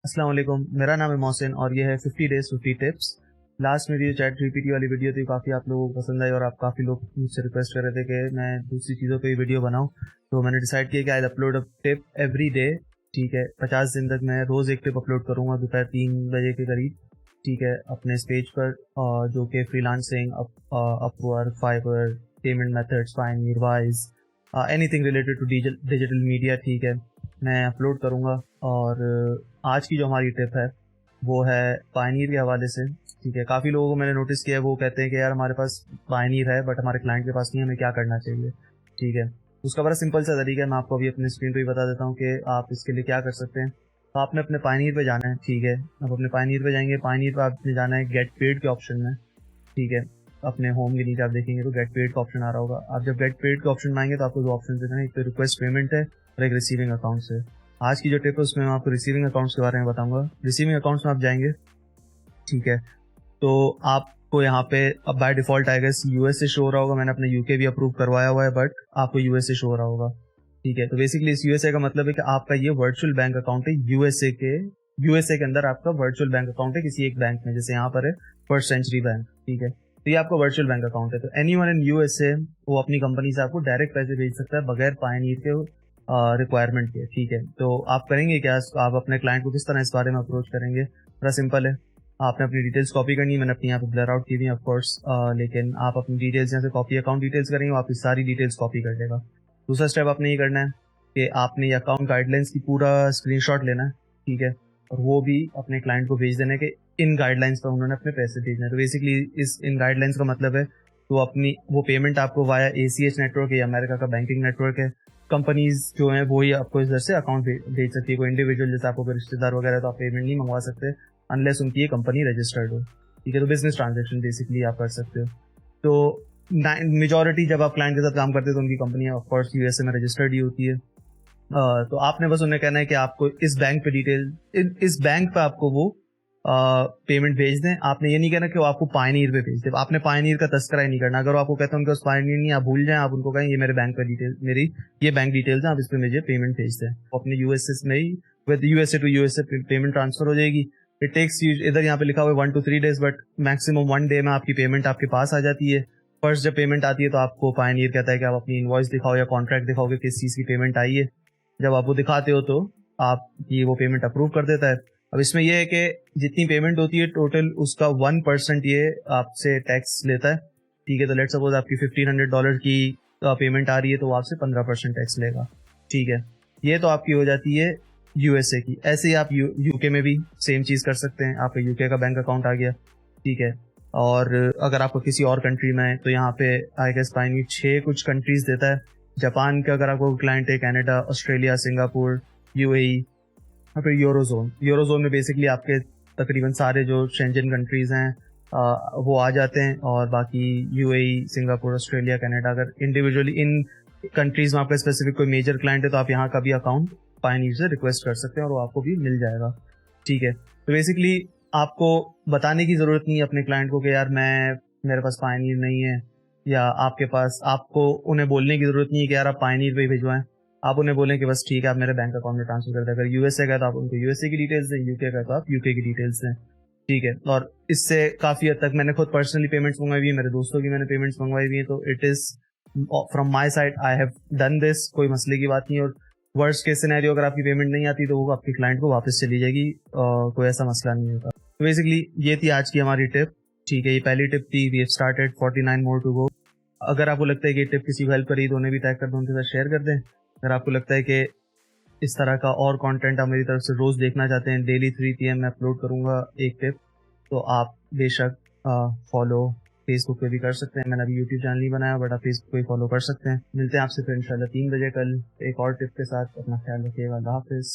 अस्सलाम वालेकुम, मेरा नाम है मोहसिन और ये है 50 डेज 50 टिप्स। लास्ट मेरी जो चैट जीपीटी वाली वीडियो थी काफ़ी आप लोगों को पसंद आई और आप काफ़ी लोग मुझसे रिक्वेस्ट कर रहे थे कि मैं दूसरी चीज़ों पे वीडियो बनाऊं, तो मैंने डिसाइड किया कि I upload a tip every day. ठीक है, 50 दिन तक मैं रोज़ एक टिप अपलोड करूँगा दोपहर 3 बजे के करीब। ठीक है, अपने इस पेज पर जो कि freelancing, Upwork, Fiverr, payment methods, Payoneer, Wise, anything related to digital media. ठीक है, मैं अपलोड करूँगा। और आज की जो हमारी टिप है वो है पायनियर के हवाले से। ठीक है, काफ़ी लोगों को मैंने नोटिस किया है, वो कहते हैं कि यार हमारे पास पायनियर है बट हमारे क्लाइंट के पास नहीं है, हमें क्या करना चाहिए। ठीक है, उसका बड़ा सिंपल सा तरीका है, मैं आपको अभी अपने स्क्रीन पे ही बता देता हूँ कि आप इसके लिए क्या कर सकते हैं। तो आपने अपने पायनियर पे जाना है। ठीक है, अब अपने पायनियर पे जाएंगे, पायनियर पे आपने जाना है गेट पेड के ऑप्शन में। ठीक है, अपने होम के नीचे आप देखेंगे तो गेट पेड का ऑप्शन आ रहा होगा। आप जब गेट पेड के ऑप्शन में आएंगे तो आपको दो ऑप्शन देना है, एक तो रिक्वेस्ट पेमेंट है और एक रिसीविंग अकाउंट से। आज की जो टिप है उसमें मैं आपको रिसीविंग अकाउंट्स के बारे में बताऊंगा। रिसीविंग अकाउंट्स में आप जाएंगे। ठीक है, तो आपको यहाँ पे अब बाय डिफॉल्ट आएगा यूएसए शो हो रहा होगा। मैंने अपने यूके भी अप्रूव करवाया हुआ है बट आपको यूएसए शो हो रहा होगा। ठीक है, तो बेसिकली इस यूएसए का मतलब है कि आपका ये वर्चुअल बैंक अकाउंट है यूएसए के अंदर आपका वर्चुअल बैंक अकाउंट है किसी एक बैंक में, जैसे यहाँ पर है फर्स्ट सेंचुरी बैंक। ठीक है, तो ये आपका वर्चुअल बैंक अकाउंट है। तो एनीवन इन यूएसए वो अपनी कंपनी से आपको डायरेक्ट पैसे भेज सकता है बगैर पायनियर के रिक्वायरमेंट के। ठीक है, तो आप करेंगे क्या, आप अपने क्लाइंट को किस तरह इस बारे में अप्रोच करेंगे? बड़ा सिंपल है, आपने अपनी डिटेल्स कॉपी करनी है। मैंने अपनी यहाँ पे ब्लर आउट की हुई है ऑफ कोर्स, लेकिन आप अपनी डिटेल्स यहाँ से कॉपी, अकाउंट डिटेल्स करेंगे, आपकी सारी डिटेल्स कॉपी कर देगा। दूसरा स्टेप आपने ये करना है कि आपने ये अकाउंट गाइडलाइंस की पूरा स्क्रीनशॉट लेना है। ठीक है, और वो भी अपने क्लाइंट को भेज देना है कि इन गाइडलाइंस पर उन्होंने अपने पैसे भेजने हैं। तो बेसिकली इस इन गाइडलाइंस का मतलब है तो अपनी वो पेमेंट आपको वाया एसीएच नेटवर्क है, अमेरिका का बैंकिंग नेटवर्क है, कंपनीज जो है वो ही आपको इधर से अकाउंट भेज सकती है। कोई इंडिविजुअल जैसे आपको रिश्तेदार वगैरह तो आप पेमेंट नहीं मंगवा सकते अनलेस उनकी ये कंपनी रजिस्टर्ड हो। ठीक है, तो बिजनेस ट्रांजेक्शन बेसिकली आप कर सकते हो। तो मेजॉरिटी जब आप क्लाइंट के साथ काम करते हो तो उनकी कंपनी ऑफ कोर्स यूएसए में रजिस्टर्ड ही होती है। तो आपने बस उन्हें कहना है कि आपको इस बैंक पे इस बैंक पे आपको वो पेमेंट भेज दें। आपने ये नहीं कहना कि वो आपको पायनियर पे भेज दे, आपने पायनियर का तस्करा ही नहीं करना। अगर वो आपको कहते हैं उनके पास पायनियर नहीं, आप भूल जाएं, आप उनको कहें ये मेरे बैंक का डिटेल, मेरी ये बैंक डिटेल्स हैं, आप इस पे मुझे पेमेंट भेज दें। अपने यूएसए में ही with USA to USA payment transfer हो जाएगी। इट टेक्स इधर यहाँ पे लिखा हुआ है 1 to 3 days, but maximum 1 day में आपकी पेमेंट आपके पास आ जाती है। फर्स्ट जब पेमेंट आती है तो आपको पायनियर कहता है कि आप अपनी इनवॉइस दिखाओ या कॉन्ट्रैक्ट दिखाओ कि किस चीज़ की पेमेंट आई है। जब आप वो दिखाते हो तो आपकी वो पेमेंट अप्रूव कर देता है। अब इसमें यह है कि जितनी पेमेंट होती है टोटल उसका 1% ये आपसे टैक्स लेता है। ठीक है, तो लेट सपोज आपकी $1500 की पेमेंट आ रही है तो वो आपसे 15% टैक्स लेगा। ठीक है, ये तो आपकी हो जाती है यूएसए की। ऐसे ही आप यूके में भी सेम चीज़ कर सकते हैं। आपका यूके का बैंक अकाउंट आ गया। ठीक है, और अगर आपको किसी और कंट्री में है तो यहाँ पे आई गेस पाएंगे 6 कुछ कंट्रीज देता है। जापान का अगर आपको क्लाइंट है, कनाडा, ऑस्ट्रेलिया, सिंगापुर, यूएई, और फिर यूरोजोन में बेसिकली आपके तकरीबन सारे जो शेंजन कंट्रीज हैं वो आ जाते हैं। और बाकी यूएई, सिंगापुर, ऑस्ट्रेलिया, कनाडा, अगर इंडिविजुअली इन कंट्रीज में आपका स्पेसिफिक कोई मेजर क्लाइंट है तो आप यहाँ का भी अकाउंट पायनियर से रिक्वेस्ट कर सकते हैं और वो आपको भी मिल जाएगा। ठीक है, तो बेसिकली आपको बताने की ज़रूरत नहीं है अपने क्लाइंट को कि यार मेरे पास पायनियर नहीं है, या आपको उन्हें बोलने की ज़रूरत नहीं है कि यार आप पायनियर पे ही भिजवाएं। आप उन्हें बोलें कि बस ठीक है आप मेरे बैंक अकाउंट में ट्रांसफर कर दें। अगर यूएसए का तो आप उनको यूएसए की डिटेल्स दें, यूके का तो आप यूके की डिटेल्स दें। ठीक है, और इससे काफ़ी हद तक मैंने खुद पर्सनली पेमेंट्स मंगवाई हुई है, मेरे दोस्तों की मैंने पेमेंट्स मंगवाई हुई है, तो it is from my side I have done this, कोई मसले की बात नहीं। और वर्स्ट केस सिनेरियो अगर आपकी पेमेंट नहीं आती तो वो आपके क्लाइंट को वापस चली जाएगी, कोई ऐसा मसला नहीं होता। तो बेसिकली ये थी आज की हमारी टिप। ठीक है, ये पहली टिप थी। We have started 49 more to go. अगर आपको लगता है कि ये टिप किसी को हेल्प करी तो उन्हें भी टैग कर दो, उनके साथ शेयर कर दें। अगर आपको लगता है कि इस तरह का और कंटेंट आप मेरी तरफ से रोज़ देखना चाहते हैं, डेली 3 PM मैं अपलोड करूँगा एक टिप, तो आप बेशक फॉलो फेसबुक पे भी कर सकते हैं। मैंने अभी यूट्यूब चैनल नहीं बनाया बट आप फेसबुक पे ही फॉलो कर सकते हैं। मिलते हैं आपसे फिर इंशाल्लाह 3 बजे कल एक और टिप के साथ। अपना ख्याल रखिएगा। अल्लाह हाफिज़।